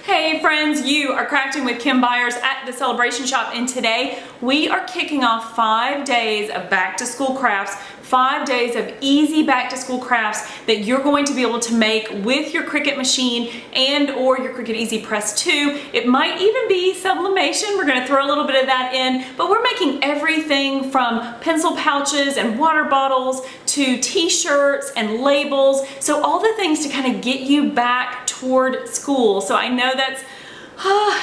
Hey friends, you are crafting with Kim Byers at the Celebration Shop, and today we are kicking off 5 days of back to school crafts, 5 days of easy back to school crafts that you're going to be able to make with your Cricut machine and or your Cricut EasyPress 2. It might even be sublimation. We're going to throw a little bit of that in, but we're making everything from pencil pouches and water bottles to t-shirts and labels. So all the things to kind of get you back toward school. So I know that's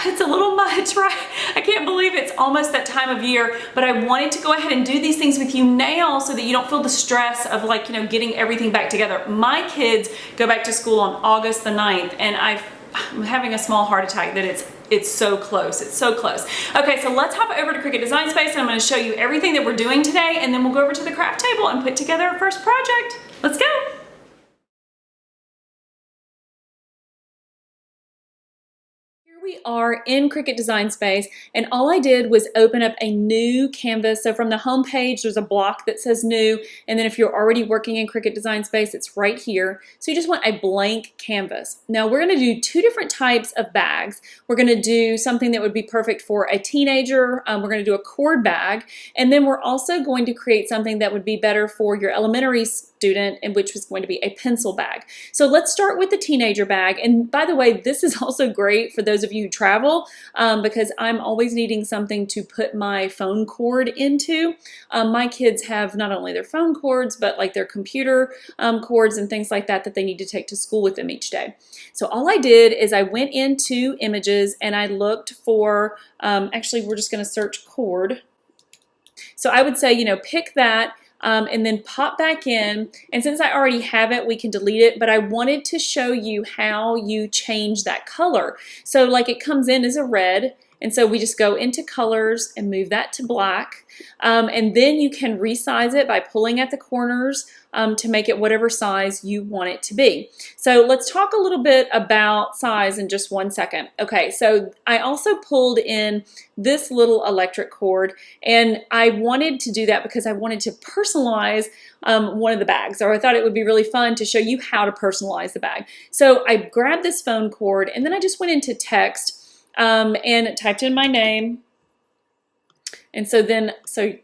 it's a little much, right? I can't believe it's almost that time of year, but I wanted to go ahead and do these things with you now so that you don't feel the stress of getting everything back together. My kids go back to school on August the 9th, and I'm having a small heart attack that it's so close. It's so close. Okay, so let's hop over to Cricut Design Space, and I'm going to show you everything that we're doing today, and then we'll go over to the craft table and put together our first project. Let's go. We are in Cricut Design Space, and all I did was open up a new canvas. So from the home page, there's a block that says new, and then if you're already working in Cricut Design Space, it's right here. So you just want a blank canvas. Now we're going to do two different types of bags. We're going to do something that would be perfect for a teenager. We're going to do a cord bag, and then we're also going to create something that would be better for your elementary student, and which was going to be a pencil bag. So let's start with the teenager bag. And by the way, this is also great for those of you who travel because I'm always needing something to put my phone cord into. My kids have not only their phone cords, but like their computer cords and things like that they need to take to school with them each day. So all I did is I went into images and I looked for, actually we're just going to search cord. So I would say, pick that. And then pop back in, and since I already have it, we can delete it, but I wanted to show you how you change that color. So like it comes in as a red, and so we just go into colors and move that to black, and then you can resize it by pulling at the corners to make it whatever size you want it to be. So let's talk a little bit about size in just 1 second. Okay, so I also pulled in this little electric cord, and I wanted to do that because I wanted to personalize one of the bags, or I thought it would be really fun to show you how to personalize the bag. So I grabbed this phone cord, and then I just went into text and typed in my name. And so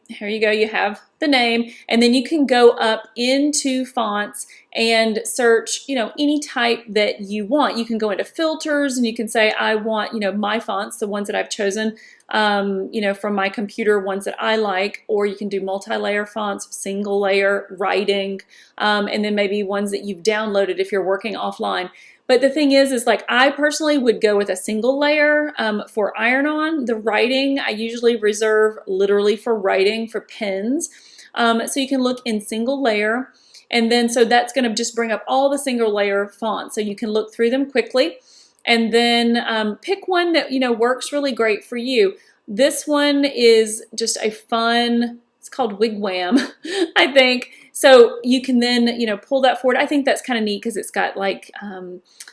here you go, you have the name, and then you can go up into fonts and search, any type that you want. You can go into filters and you can say, I want, my fonts, the ones that I've chosen, from my computer, ones that I like, or you can do multi-layer fonts, single layer, writing, and then maybe ones that you've downloaded if you're working offline. But the thing is like I personally would go with a single layer for iron-on. The writing I usually reserve literally for writing for pens. So you can look in single layer, and then so that's going to just bring up all the single layer fonts, so you can look through them quickly, and then pick one that works really great for you. This one is just a fun. It's called Wigwam, I think. So you can then, pull that forward. I think that's kind of neat because it's got like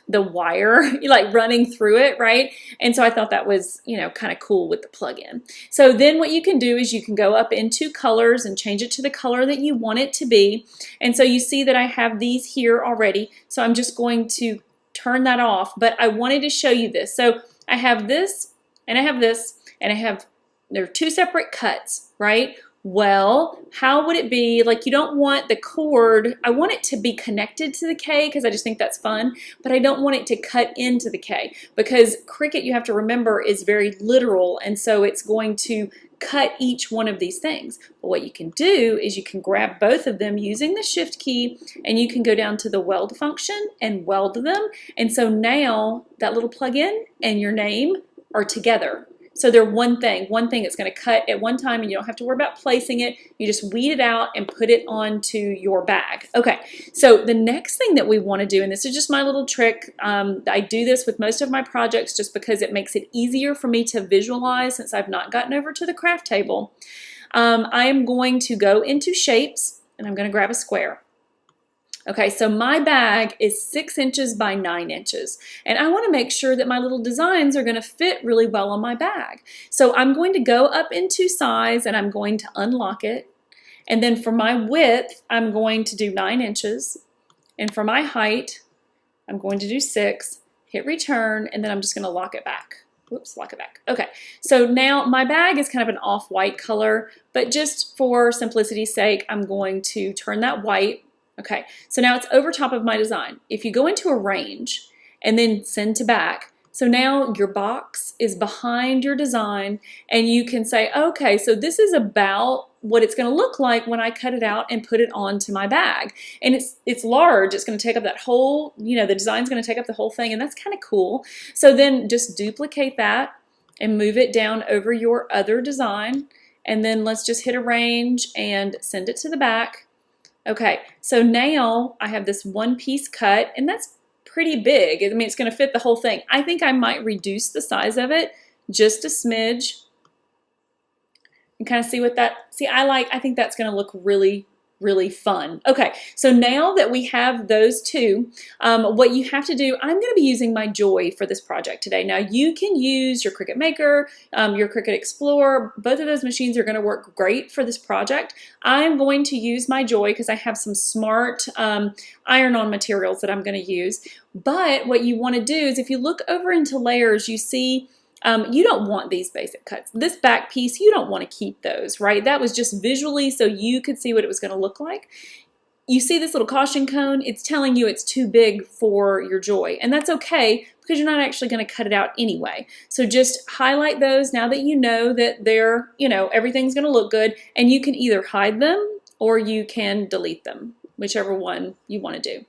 the wire like running through it, right? And so I thought that was, kind of cool with the plug-in. So then what you can do is you can go up into colors and change it to the color that you want it to be. And so you see that I have these here already. So I'm just going to turn that off, but I wanted to show you this. So I have this and I have this, and they're two separate cuts, right? Well, how would it be, like you don't want the cord, I want it to be connected to the K because I just think that's fun, but I don't want it to cut into the K because Cricut, you have to remember, is very literal, and so it's going to cut each one of these things. But what you can do is you can grab both of them using the Shift key, and you can go down to the weld function and weld them, and so now that little plug-in and your name are together. So they're one thing that's going to cut at one time, and you don't have to worry about placing it. You just weed it out and put it onto your bag. Okay, so the next thing that we want to do, and this is just my little trick, I do this with most of my projects just because it makes it easier for me to visualize since I've not gotten over to the craft table. I am going to go into shapes, and I'm going to grab a square. Okay, so my bag is 6 inches by 9 inches, and I want to make sure that my little designs are going to fit really well on my bag. So I'm going to go up into size, and I'm going to unlock it, and then for my width, I'm going to do 9 inches, and for my height, I'm going to do 6, hit return, and then I'm just going to lock it back. Whoops, lock it back. Okay, so now my bag is kind of an off-white color, but just for simplicity's sake, I'm going to turn that white. Okay, so now it's over top of my design. If you go into arrange and then send to back, so now your box is behind your design, and you can say, okay, so this is about what it's going to look like when I cut it out and put it onto my bag. And it's large. It's going to take up that whole, the design's going to take up the whole thing, and that's kind of cool. So then just duplicate that and move it down over your other design, and then let's just hit arrange and send it to the back. Okay, so now I have this one piece cut, and that's pretty big. I mean, it's going to fit the whole thing. I think I might reduce the size of it just a smidge and kind of see what I think that's going to look really, really fun. Okay, so now that we have those two, what you have to do, I'm going to be using my Joy for this project today. Now you can use your Cricut Maker, your Cricut Explorer. Both of those machines are going to work great for this project. I'm going to use my Joy because I have some smart iron-on materials that I'm going to use. But what you want to do is if you look over into layers, you see you don't want these basic cuts. This back piece, you don't want to keep those, right? That was just visually so you could see what it was going to look like. You see this little caution cone? It's telling you it's too big for your Joy, and that's okay because you're not actually going to cut it out anyway. So just highlight those now that you know that they're, everything's going to look good, and you can either hide them or you can delete them, whichever one you want to do.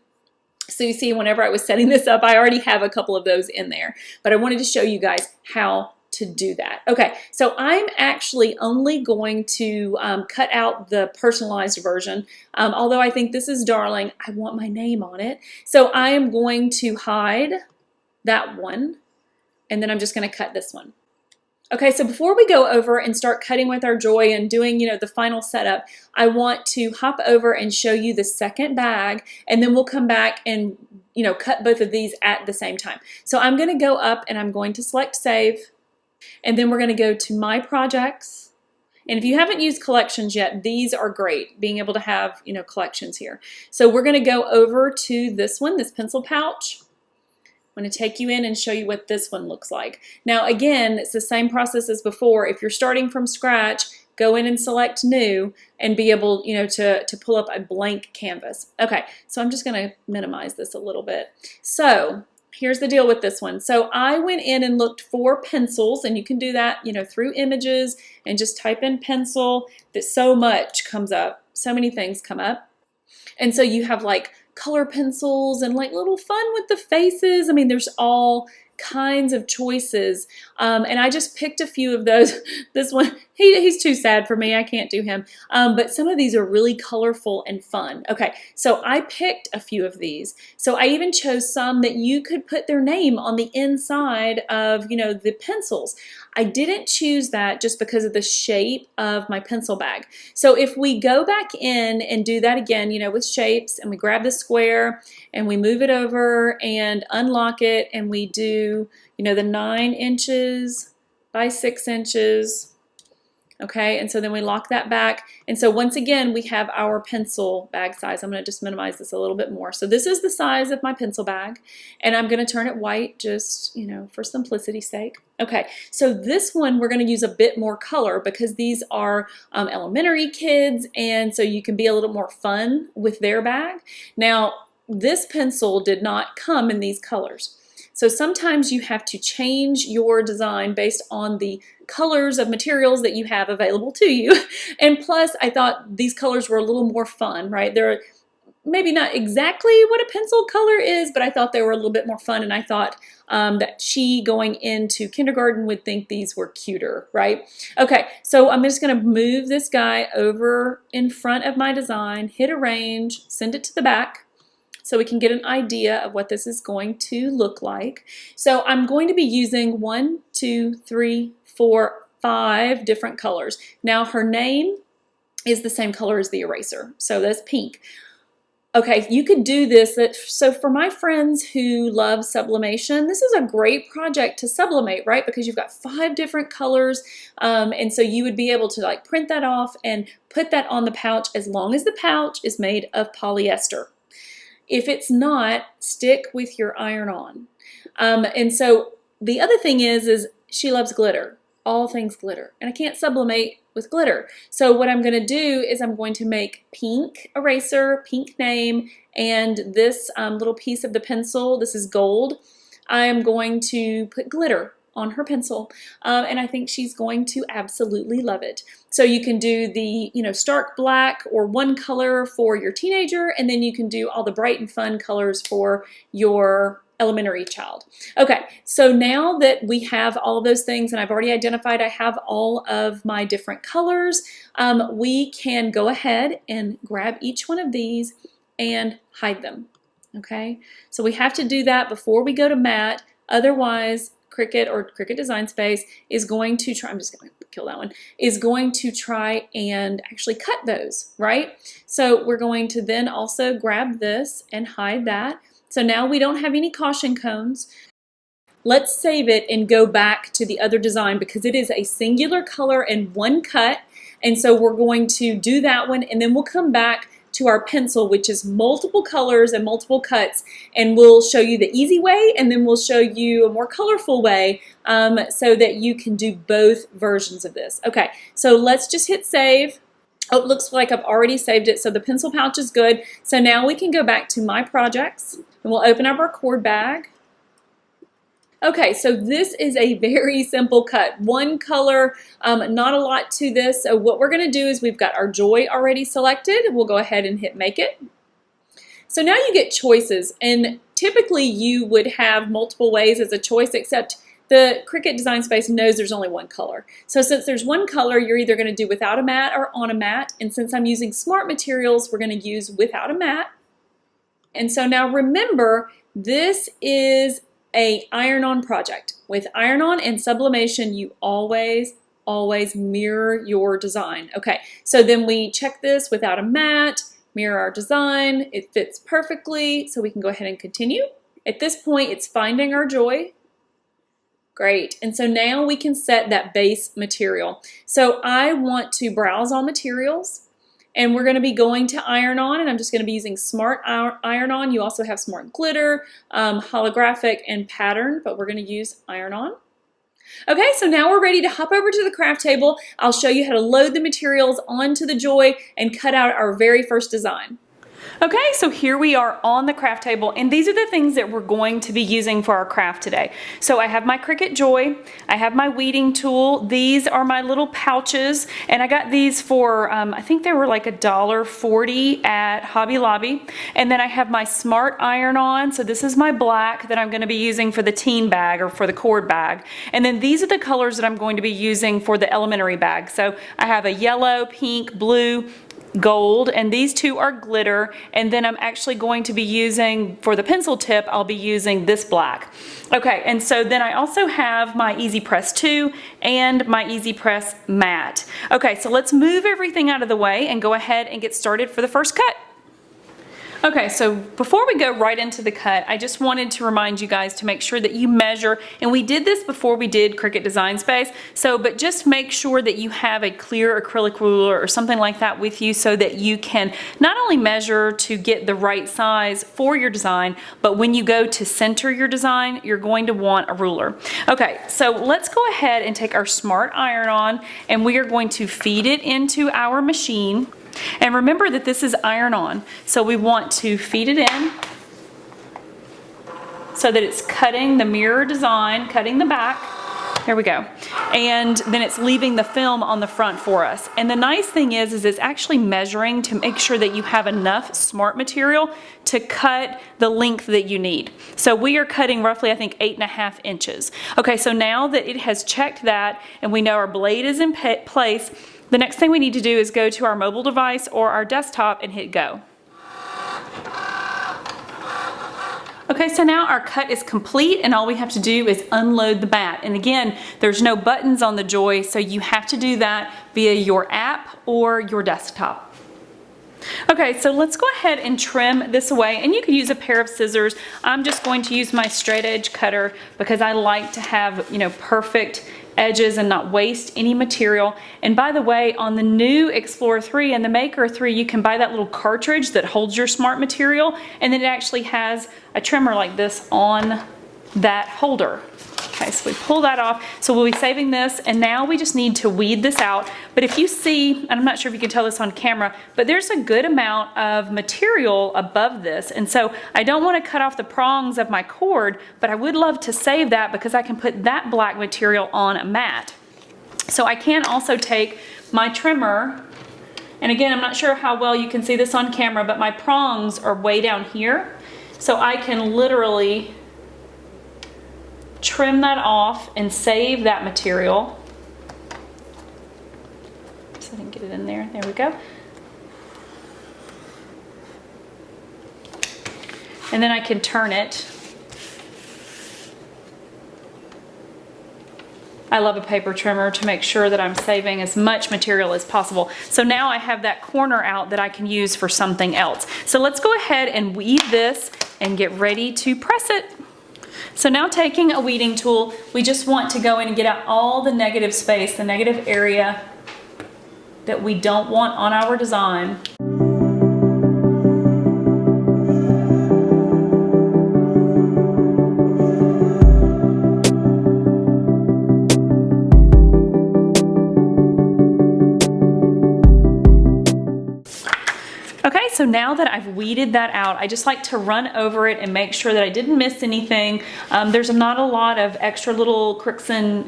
So you see, whenever I was setting this up, I already have a couple of those in there, but I wanted to show you guys how to do that. Okay, so I'm actually only going to cut out the personalized version. Although I think this is darling, I want my name on it. So I am going to hide that one, and then I'm just going to cut this one. Okay, so before we go over and start cutting with our Joy and doing, the final setup, I want to hop over and show you the second bag, and then we'll come back and, cut both of these at the same time. So I'm going to go up and I'm going to select Save, and then we're going to go to My Projects. And if you haven't used collections yet, these are great, being able to have, collections here. So we're going to go over to this one, this pencil pouch. I'm going to take you in and show you what this one looks like. Now again, it's the same process as before. If you're starting from scratch, go in and select New and be able, to pull up a blank canvas. Okay, so I'm just going to minimize this a little bit. So here's the deal with this one. So I went in and looked for pencils, and you can do that, through images and just type in pencil. That so much comes up, so many things come up. And so you have like color pencils and like little fun with the faces. I mean, there's all kinds of choices. And I just picked a few of those. This one, he's too sad for me. I can't do him. But some of these are really colorful and fun. Okay, so I picked a few of these. So I even chose some that you could put their name on the inside of, the pencils. I didn't choose that just because of the shape of my pencil bag. So if we go back in and do that again, with shapes, and we grab the square and we move it over and unlock it, and we do, the 9 inches by 6 inches. Okay, and so then we lock that back. And so once again, we have our pencil bag size. I'm going to just minimize this a little bit more. So this is the size of my pencil bag, and I'm going to turn it white just, for simplicity's sake. Okay, so this one we're going to use a bit more color because these are elementary kids, and so you can be a little more fun with their bag. Now, this pencil did not come in these colors. So sometimes you have to change your design based on the colors of materials that you have available to you. And plus, I thought these colors were a little more fun, right? They're maybe not exactly what a pencil color is, but I thought they were a little bit more fun, and I thought that she going into kindergarten would think these were cuter, right? Okay, so I'm just going to move this guy over in front of my design, hit arrange, send it to the back, so we can get an idea of what this is going to look like. So I'm going to be using 1, 2, 3, 4, 5 different colors. Now her name is the same color as the eraser, so that's pink. Okay, you could do this. So for my friends who love sublimation, this is a great project to sublimate, right? Because you've got 5 different colors, and so you would be able to like print that off and put that on the pouch as long as the pouch is made of polyester. If it's not, stick with your iron-on. And so the other thing is she loves glitter, all things glitter, and I can't sublimate with glitter. So what I'm going to do is I'm going to make pink eraser, pink name, and this little piece of the pencil, this is gold, I am going to put glitter on her pencil, and I think she's going to absolutely love it. So you can do the, stark black or one color for your teenager, and then you can do all the bright and fun colors for your elementary child. Okay, so now that we have all of those things, and I've already identified I have all of my different colors, we can go ahead and grab each one of these and hide them. Okay, so we have to do that before we go to matte, otherwise Cricut or Cricut Design Space is going to try, I'm just going to kill that one, is going to try and actually cut those, right? So we're going to then also grab this and hide that. So now we don't have any caution cones. Let's save it and go back to the other design because it is a singular color and one cut. And so we're going to do that one, and then we'll come back to our pencil, which is multiple colors and multiple cuts, and we'll show you the easy way, and then we'll show you a more colorful way so that you can do both versions of this. Okay, so let's just hit save. Oh, it looks like I've already saved it, so the pencil pouch is good. So now we can go back to My Projects, and we'll open up our cord bag. Okay, so this is a very simple cut. One color, not a lot to this. So what we're going to do is we've got our joy already selected. We'll go ahead and hit Make It. So now you get choices, and typically you would have multiple ways as a choice, except the Cricut Design Space knows there's only one color. So since there's one color, you're either going to do without a matte or on a matte, and since I'm using smart materials, we're going to use without a matte. And so now remember, this is a iron-on project. With iron-on and sublimation, you always mirror your design. Okay, so then we check this without a matte, mirror our design, it fits perfectly, so we can go ahead and continue. At this point, it's finding our joy. Great, and so now we can set that base material. So I want to browse all materials, and we're going to be going to iron-on, and I'm just going to be using smart iron-on. You also have smart glitter, holographic, and pattern, but we're going to use iron-on. Okay, so now we're ready to hop over to the craft table. I'll show you how to load the materials onto the joy and cut out our very first design. Okay, so here we are on the craft table, and these are the things that we're going to be using for our craft today. So I have my Cricut Joy, I have my weeding tool, these are my little pouches, and I got these for, I think they were like $1.40 at Hobby Lobby. And then I have my smart iron-on, so this is my black that I'm going to be using for the teen bag or for the cord bag. And then these are the colors that I'm going to be using for the elementary bag. So I have a yellow, pink, blue, gold, and these two are glitter, and then I'm actually going to be using, for the pencil tip, I'll be using this black. Okay, and so then I also have my EasyPress 2 and my EasyPress matte. Okay, so let's move everything out of the way and go ahead and get started for the first cut. Okay, so before we go right into the cut, I just wanted to remind you guys to make sure that you measure, and we did this before we did Cricut Design Space, but just make sure that you have a clear acrylic ruler or something like that with you so that you can not only measure to get the right size for your design, but when you go to center your design, you're going to want a ruler. Okay, so let's go ahead and take our smart iron-on, and we are going to feed it into our machine. And remember that this is iron-on, so we want to feed it in so that it's cutting the mirror design, cutting the back. There we go. And then it's leaving the film on the front for us. And the nice thing is it's actually measuring to make sure that you have enough smart material to cut the length that you need. So we are cutting roughly, I think, 8.5 inches. Okay, so now that it has checked that and we know our blade is in place, the next thing we need to do is go to our mobile device or our desktop and hit go. Okay, so now our cut is complete, and all we have to do is unload the mat. And again, there's no buttons on the Joy, so you have to do that via your app or your desktop. Okay, so let's go ahead and trim this away, and you could use a pair of scissors. I'm just going to use my straight edge cutter because I like to have, perfect edges and not waste any material. And by the way, on the new Explorer 3 and the Maker 3, you can buy that little cartridge that holds your smart material, and then it actually has a trimmer like this on that holder. Okay, so we pull that off. So we'll be saving this, and now we just need to weed this out. But if you see, and I'm not sure if you can tell this on camera, but there's a good amount of material above this. And so I don't want to cut off the prongs of my cord, but I would love to save that because I can put that black material on a mat. So I can also take my trimmer, and again, I'm not sure how well you can see this on camera, but my prongs are way down here. So I can literally trim that off and save that material. So I didn't get it in there. There we go. And then I can turn it. I love a paper trimmer to make sure that I'm saving as much material as possible. So now I have that corner out that I can use for something else. So let's go ahead and weed this and get ready to press it. So now taking a weeding tool, we just want to go in and get out all the negative space, the negative area that we don't want on our design. Okay, so now that I've weeded that out, I just like to run over it and make sure that I didn't miss anything. There's not a lot of extra little crooks and,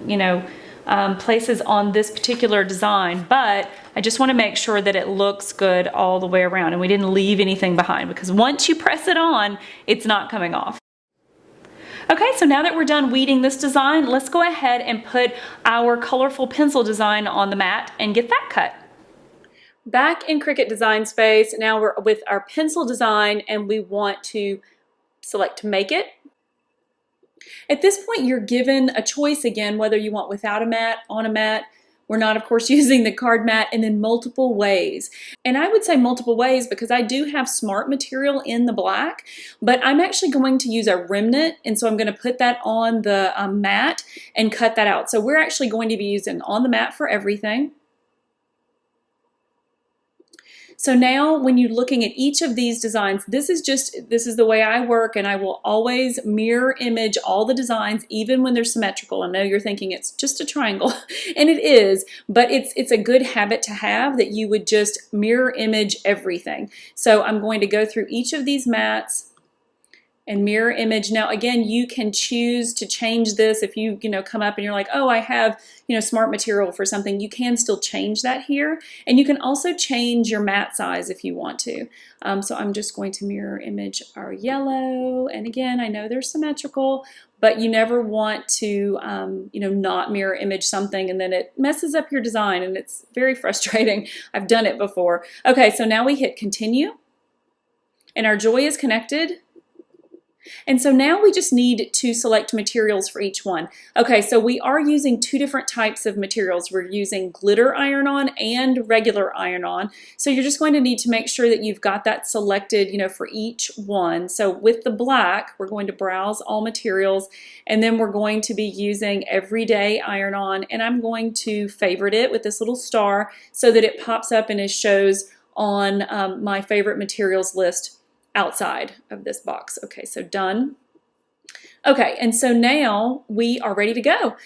places on this particular design, but I just want to make sure that it looks good all the way around and we didn't leave anything behind, because once you press it on, it's not coming off. Okay, so now that we're done weeding this design, let's go ahead and put our colorful pencil design on the mat and get that cut. Back in Cricut Design Space, now we're with our pencil design and we want to select to make it. At this point, you're given a choice again, whether you want without a mat, on a mat. We're not, of course, using the card mat, and then multiple ways. And I would say multiple ways because I do have smart material in the black, but I'm actually going to use a remnant, and so I'm going to put that on the mat and cut that out. So we're actually going to be using on the mat for everything. So now when you're looking at each of these designs, this is the way I work, and I will always mirror image all the designs even when they're symmetrical. I know you're thinking it's just a triangle, and it is, but it's a good habit to have that you would just mirror image everything. So I'm going to go through each of these mats and mirror image. Now again, you can choose to change this if you come up and you're like, oh, I have smart material for something. You can still change that here, and you can also change your mat size if you want to. So I'm just going to mirror image our yellow, and again, I know they're symmetrical, but you never want to not mirror image something and then it messes up your design, and it's very frustrating. I've done it before. Okay, so now we hit continue, and our joy is connected. And so now we just need to select materials for each one. Okay, so we are using two different types of materials. We're using glitter iron-on and regular iron-on. So you're just going to need to make sure that you've got that selected, for each one. So with the black, we're going to browse all materials, and then we're going to be using everyday iron-on, and I'm going to favorite it with this little star so that it pops up and it shows on my favorite materials list outside of this box. Okay, so done. Okay, and so now we are ready to go.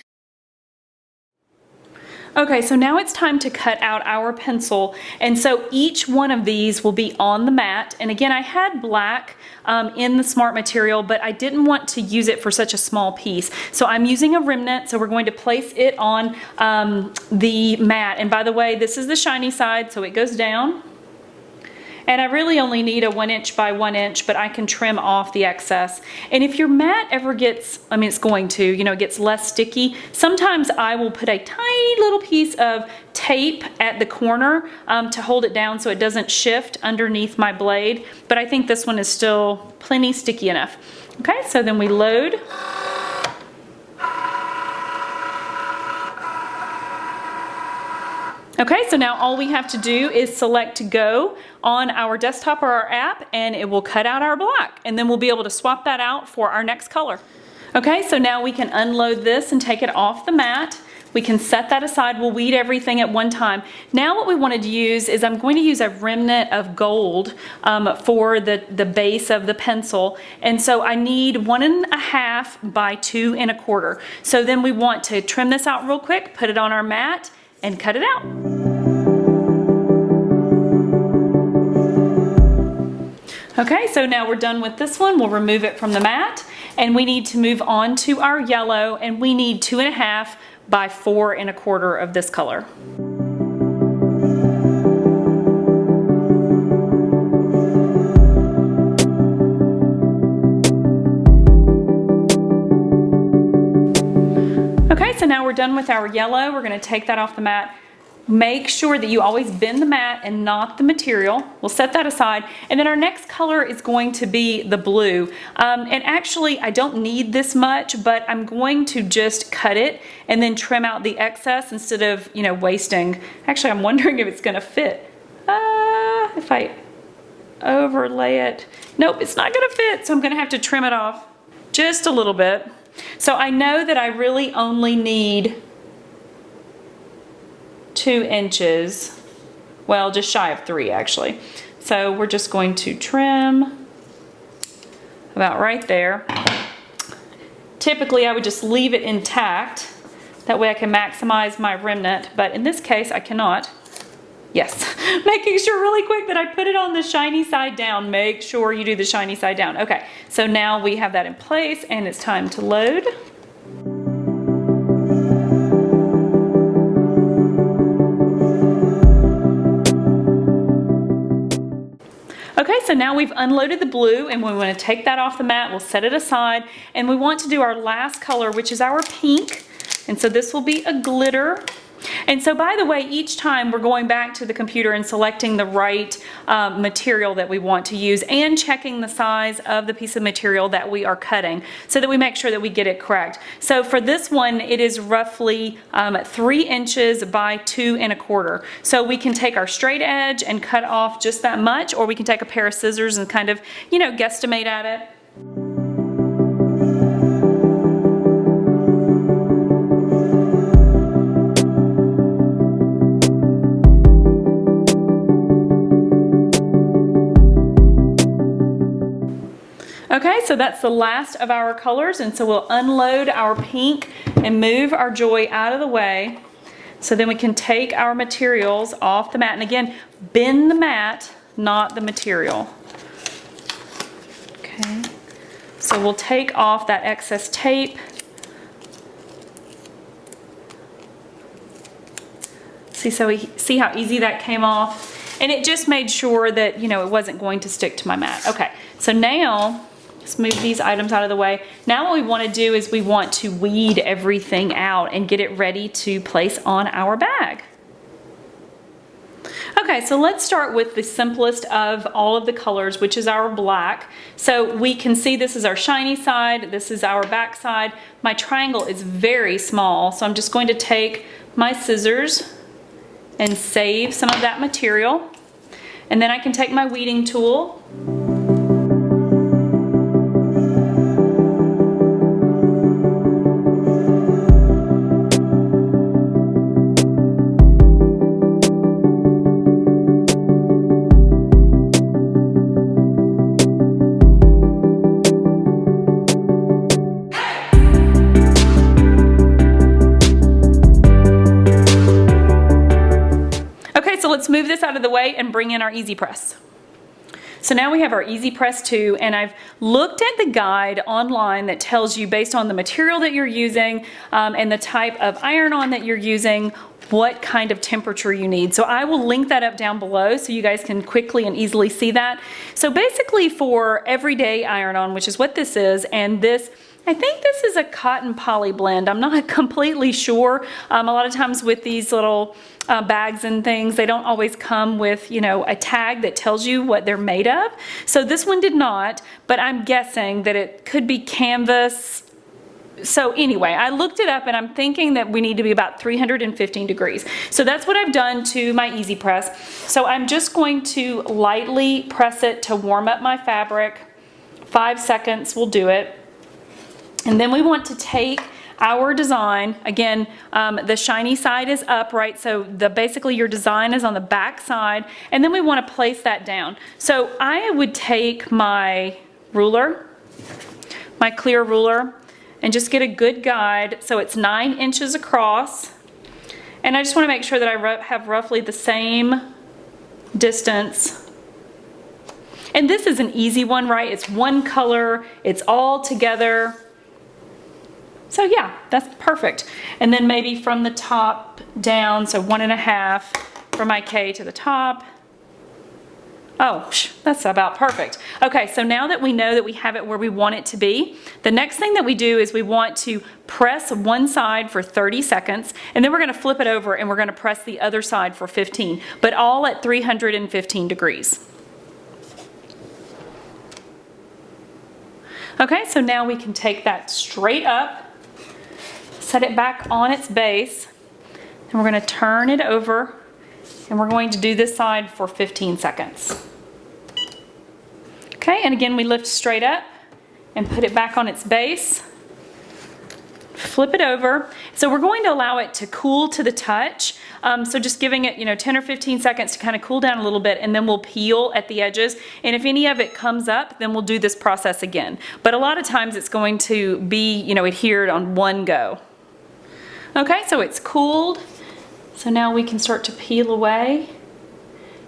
Okay, so now it's time to cut out our pencil, and so each one of these will be on the mat. And again, I had black in the smart material, but I didn't want to use it for such a small piece. So I'm using a remnant, so we're going to place it on the mat. And by the way, this is the shiny side, so it goes down. And I really only need a 1 inch by 1 inch, but I can trim off the excess. And if your mat ever gets, it's going to, it gets less sticky, sometimes I will put a tiny little piece of tape at the corner to hold it down so it doesn't shift underneath my blade. But I think this one is still plenty sticky enough. Okay, so then we load. Okay, so now all we have to do is select go on our desktop or our app, and it will cut out our black, and then we'll be able to swap that out for our next color. Okay, so now we can unload this and take it off the mat. We can set that aside. We'll weed everything at one time. Now what we wanted to use is I'm going to use a remnant of gold for the base of the pencil. And so I need 1.5 by 2.25. So then we want to trim this out real quick, put it on our mat, and cut it out. Okay, so now we're done with this one. We'll remove it from the mat, and we need to move on to our yellow, and we need 2.5 by 4.25 of this color. Okay, so now we're done with our yellow. We're going to take that off the mat. Make sure that you always bend the mat and not the material. We'll set that aside. And then our next color is going to be the blue. And actually, I don't need this much, but I'm going to just cut it and then trim out the excess instead of, wasting. Actually, I'm wondering if it's going to fit. If I overlay it. Nope, it's not going to fit, so I'm going to have to trim it off just a little bit. So I know that I really only need 2 inches, well, just shy of 3 actually. So we're just going to trim about right there. Typically I would just leave it intact, that way I can maximize my remnant, but in this case I cannot. Yes, making sure really quick that I put it on the shiny side down. Make sure you do the shiny side down. Okay, so now we have that in place and it's time to load. Okay, so now we've unloaded the blue and we want to take that off the mat. We'll set it aside and we want to do our last color, which is our pink. And so this will be a glitter. And so by the way, each time we're going back to the computer and selecting the right material that we want to use and checking the size of the piece of material that we are cutting so that we make sure that we get it correct. So for this one, it is roughly 3 inches by 2.25. So we can take our straight edge and cut off just that much, or we can take a pair of scissors and kind of, guesstimate at it. Okay, so that's the last of our colors, and so we'll unload our pink and move our joy out of the way so then we can take our materials off the mat. And again, bend the mat, not the material. Okay, so we'll take off that excess tape. See how easy that came off? And it just made sure that, it wasn't going to stick to my mat. Okay, so now, let's move these items out of the way. Now what we want to do is we want to weed everything out and get it ready to place on our bag. Okay, so let's start with the simplest of all of the colors, which is our black. So we can see this is our shiny side, this is our back side. My triangle is very small, so I'm just going to take my scissors and save some of that material. And then I can take my weeding tool. Let's move this out of the way and bring in our EasyPress. So now we have our EasyPress 2, and I've looked at the guide online that tells you, based on the material that you're using and the type of iron-on that you're using, what kind of temperature you need. So I will link that up down below so you guys can quickly and easily see that. So basically for everyday iron-on, which is what this is, and this, I think this is a cotton poly blend. I'm not completely sure. A lot of times with these little bags and things, they don't always come with, a tag that tells you what they're made of. So this one did not, but I'm guessing that it could be canvas. So anyway, I looked it up and I'm thinking that we need to be about 315 degrees. So that's what I've done to my EasyPress. So I'm just going to lightly press it to warm up my fabric. 5 seconds will do it. And then we want to take our design, again, the shiny side is up, right? So basically your design is on the back side, and then we want to place that down. So I would take my ruler, my clear ruler, and just get a good guide. So it's 9 inches across. And I just want to make sure that I have roughly the same distance. And this is an easy one, right? It's one color, it's all together. So yeah, that's perfect. And then maybe from the top down, so 1.5 from my K to the top. Oh, that's about perfect. Okay, so now that we know that we have it where we want it to be, the next thing that we do is we want to press one side for 30 seconds, and then we're gonna flip it over and we're gonna press the other side for 15, but all at 315 degrees. Okay, so now we can take that straight up, set it back on its base, and we're gonna turn it over, and we're going to do this side for 15 seconds. Okay, and again, we lift straight up and put it back on its base. Flip it over. So we're going to allow it to cool to the touch. So just giving it, 10 or 15 seconds to kind of cool down a little bit, and then we'll peel at the edges. And if any of it comes up, then we'll do this process again. But a lot of times it's going to be, adhered on one go. Okay, so it's cooled. So now we can start to peel away.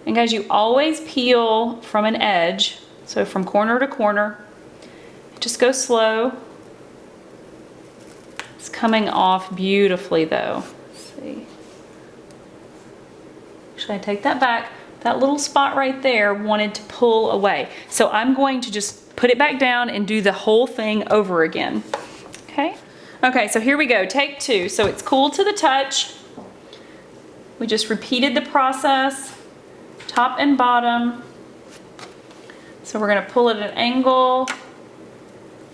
And guys, you always peel from an edge, so from corner to corner. Just go slow. It's coming off beautifully though. Let's see. Should I take that back? That little spot right there wanted to pull away. So I'm going to just put it back down and do the whole thing over again. Okay? Okay, so here we go, take 2. So it's cool to the touch. We just repeated the process, top and bottom. So we're gonna pull it at an angle.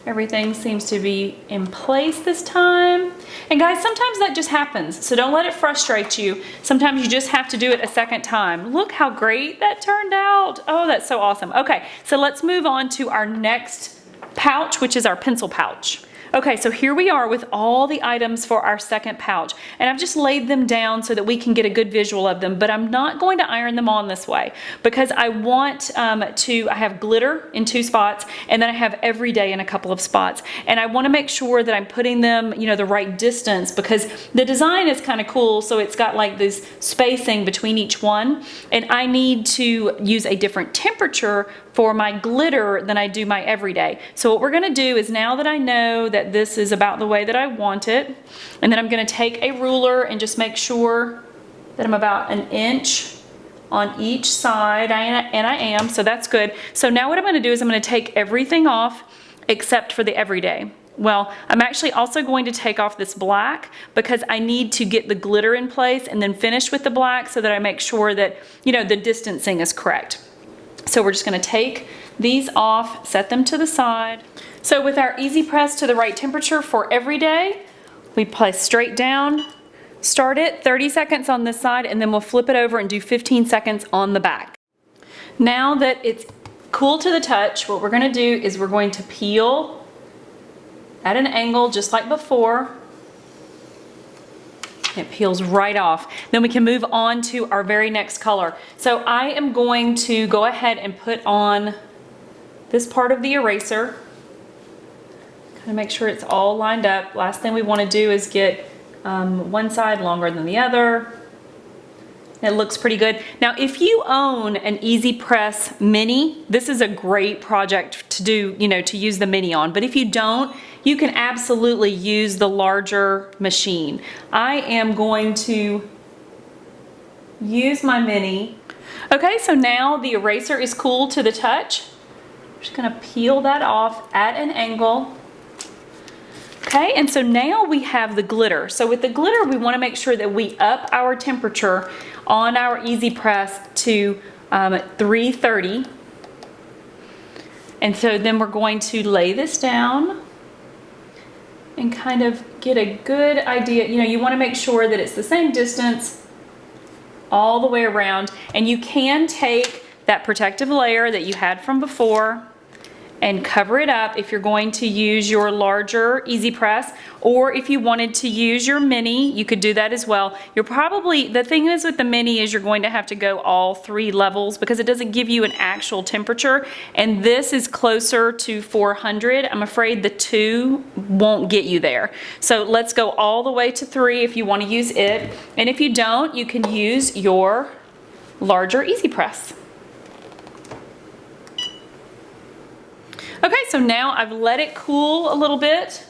Everything seems to be in place this time. And guys, sometimes that just happens, so don't let it frustrate you. Sometimes you just have to do it a second time. Look how great that turned out. Oh, that's so awesome. Okay, so let's move on to our next pouch, which is our pencil pouch. Okay, so here we are with all the items for our second pouch, and I've just laid them down so that we can get a good visual of them, but I'm not going to iron them on this way because I want I have glitter in 2 spots, and then I have everyday in a couple of spots, and I want to make sure that I'm putting them, the right distance, because the design is kind of cool, so it's got like this spacing between each one, and I need to use a different temperature for my glitter than I do my everyday. So what we're gonna do is, now that I know that this is about the way that I want it, and then I'm gonna take a ruler and just make sure that I'm about 1 inch on each side, and I am, so that's good. So now what I'm gonna do is I'm gonna take everything off except for the everyday. Well, I'm actually also going to take off this black because I need to get the glitter in place and then finish with the black so that I make sure that, the distancing is correct. So we're just going to take these off, set them to the side. So with our EasyPress to the right temperature for everyday, we place straight down, start it 30 seconds on this side, and then we'll flip it over and do 15 seconds on the back. Now that it's cool to the touch, what we're going to do is we're going to peel at an angle just like before. It peels right off. Then we can move on to our very next color. So I am going to go ahead and put on this part of the eraser. Kind of make sure it's all lined up. Last thing we want to do is get one side longer than the other. It looks pretty good. Now, if you own an EasyPress Mini, this is a great project to do, to use the Mini on. But if you don't, you can absolutely use the larger machine. I am going to use my Mini. Okay, so now the eraser is cool to the touch. I'm just gonna peel that off at an angle. Okay, and so now we have the glitter. So with the glitter, we wanna make sure that we up our temperature on our EasyPress to 330. And so then we're going to lay this down and kind of get a good idea. You want to make sure that it's the same distance all the way around, and you can take that protective layer that you had from before and cover it up if you're going to use your larger EasyPress, or if you wanted to use your mini, you could do that as well. You're probably, the thing is with the mini is you're going to have to go all 3 levels because it doesn't give you an actual temperature, and this is closer to 400. I'm afraid the 2 won't get you there. So let's go all the way to 3 if you want to use it, and if you don't, you can use your larger EasyPress. Okay, so now I've let it cool a little bit,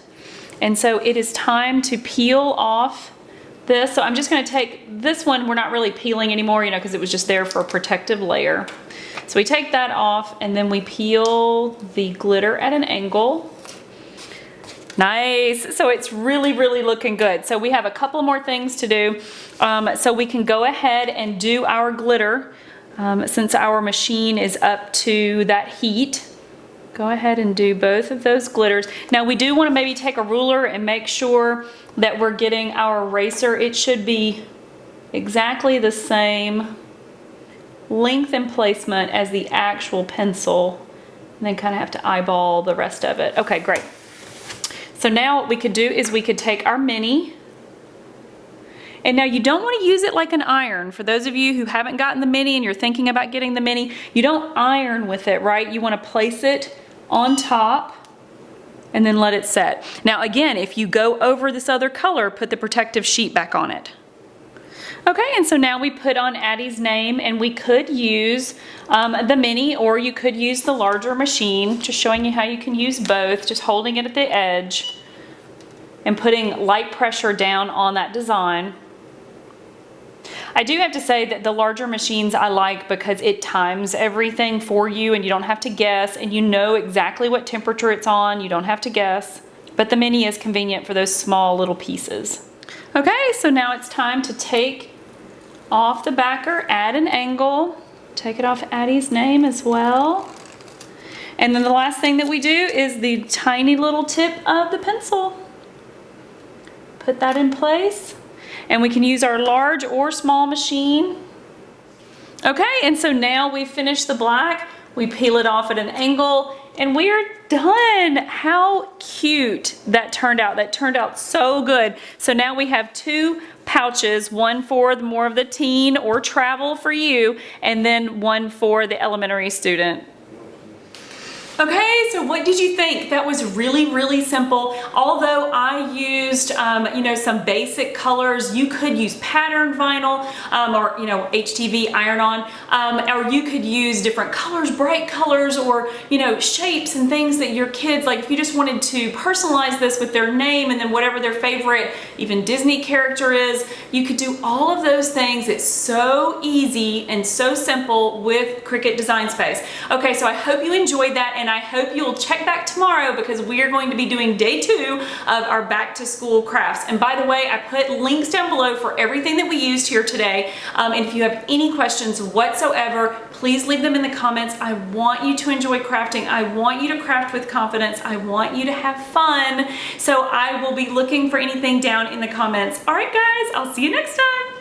and so it is time to peel off this. So I'm just going to take this one, we're not really peeling anymore, you know, because it was just there for a protective layer. So we take that off, and then we peel the glitter at an angle. Nice, so it's really, really looking good. So we have a couple more things to do. So we can go ahead and do our glitter since our machine is up to that heat. Go ahead and do both of those glitters. Now we do want to maybe take a ruler and make sure that we're getting our eraser. It should be exactly the same length and placement as the actual pencil, and then kind of have to eyeball the rest of it. Okay, great. So now what we could do is we could take our mini, and now you don't want to use it like an iron. For those of you who haven't gotten the mini and you're thinking about getting the mini, you don't iron with it, right? You want to place it on top and then let it set. Now again, if you go over this other color, put the protective sheet back on it. Okay, and so now we put on Addie's name, and we could use the mini, or you could use the larger machine, just showing you how you can use both, just holding it at the edge and putting light pressure down on that design. I do have to say that the larger machines I like because it times everything for you and you don't have to guess, and you know exactly what temperature it's on, you don't have to guess. But the mini is convenient for those small little pieces. Okay, so now it's time to take off the backer at an angle. Take it off Addie's name as well. And then the last thing that we do is the tiny little tip of the pencil. Put that in place. And we can use our large or small machine. Okay, and so now we've finished the black. We peel it off at an angle, and we're done. How cute that turned out. That turned out so good. So now we have 2 pouches, one for the more of the teen or travel for you, and then one for the elementary student. Okay, so what did you think? That was really, really simple. Although I used, you know, some basic colors, you could use patterned vinyl or, you know, HTV iron-on, or you could use different colors, bright colors, or, you know, shapes and things that your kids, like if you just wanted to personalize this with their name and then whatever their favorite, even Disney character is, you could do all of those things. It's so easy and so simple with Cricut Design Space. Okay, so I hope you enjoyed that, and I hope you'll check back tomorrow because we are going to be doing day 2 of our back to school crafts. And by the way, I put links down below for everything that we used here today. And if you have any questions whatsoever, please leave them in the comments. I want you to enjoy crafting. I want you to craft with confidence. I want you to have fun. So I will be looking for anything down in the comments. All right, guys, I'll see you next time.